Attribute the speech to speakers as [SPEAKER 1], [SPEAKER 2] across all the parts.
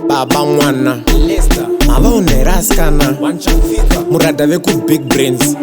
[SPEAKER 1] Baba mwana
[SPEAKER 2] Lesta
[SPEAKER 1] avaonerasikana
[SPEAKER 2] wanchamfika
[SPEAKER 1] murada veku big brains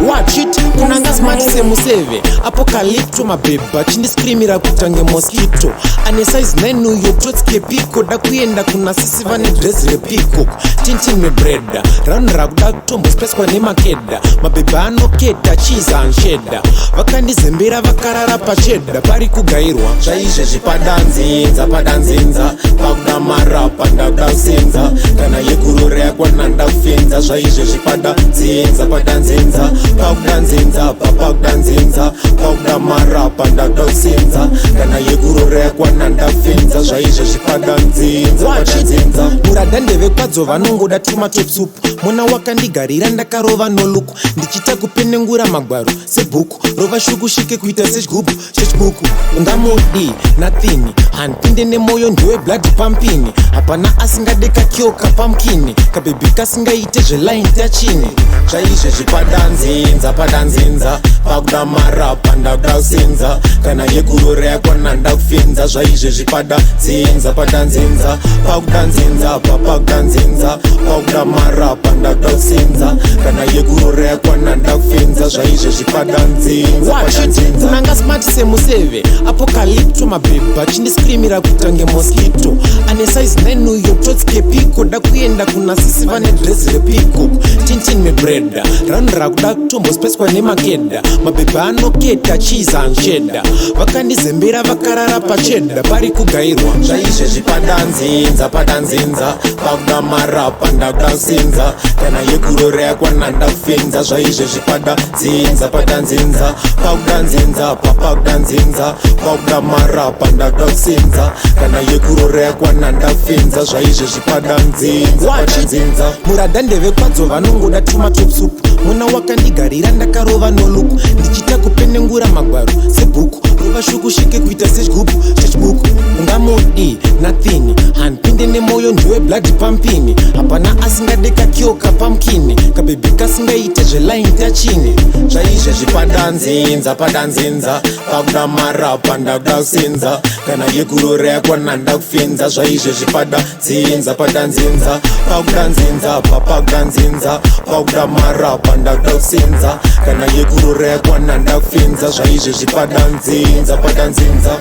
[SPEAKER 1] watch it kunanga smart semuseve apocalypto mabeba chindiscrimira kutange mosquito ane size 9 uyo totske piko da kuenda kuna sisi vane dress repiko tintin mebreda ranra kuda kutombosipeswa nemakeda mabeba anoketa cheese and cheddar vakandizembera vakarara pacheda pari kugairwa zvaizvezvi padanzinza padanzinza pakuda marapa ndakuda kusenza kana yegurore yakwana ndakufenza zvaizvezvi padanzinza padanzinza pakuda nzenza pakuda nzenza pakuda marapa ndakuda kusenza kana yegurore yakwana ndakufenza zvaizvezvi padanzinza padanzinza murada ndevekwadzo vanongoda tomato soup mwana wakandigarira ndakarova noluku ndichita kupenengura magwaro sebhuku rova shukushike kuita sechigubu chechikuku ungamudi nathini handipinde nemoyo ndiwe blood pampini hapana asingadeka kyoka pamkini kabhebi kasingaite zvelaini tachini zvaizvezvi padanzinza padanzinza pakuda marapa ndakuda kusenza kana yegurore yakwana ndakufenza zvaizvezvi padanzinza padanzinza pakuda nzenza pakuda nzenza pakuda marapa ndakuda kusenza kana yegurore yakwana ndakufenza zvaizvezvi padanzinza padanzinza kunanga smart semuseve apocalypto mabhebha chindiscrimira kutange mosquito ane size 9 uyo totske piko da kuenda kuna sisi vane dress repiko tintin mebreda ranra kuda kutombosipeswa nemakeda mabhebha anoketa cheese and cheddar vakandizembera vakarara pacheda pari kugairwa zvaizvezvi padanzinza padanzinza pakuda marapa ndakuda kusenza kana yegurore yakwana ndakufenza zvaizvezvi padanzinza padanzinza pakuda nzenza pakuda nzenza pakuda marapa ndakuda kusenza kana yegurore yakwana ndakufenza zvaizvezvi padanzinza padanzinza murada ndevekwadzo vanongoda tomato soup mwana wakandigarira ndakarova noluku ndichita kupenengura magwaro sebhuku rova shukushike kuita sechigubu chechikuku ungamudi nathini handipinde nemoyo ndiwe blood pampini hapana asingadeka kyoka pamkini kabhebi kasingaite zvelaini tachini zvaizvezvi padanzinza padanzinza pakuda marapa ndakuda kusenza kana yegurore yakwana ndakufenza zvaizvezvi padanzinza padanzinza pakuda nzenza pakuda nzenza pakuda marapa ndakuda kusenza kana yegurore yakwana ndakufenza zvaizvezvi padanzinza padanzinza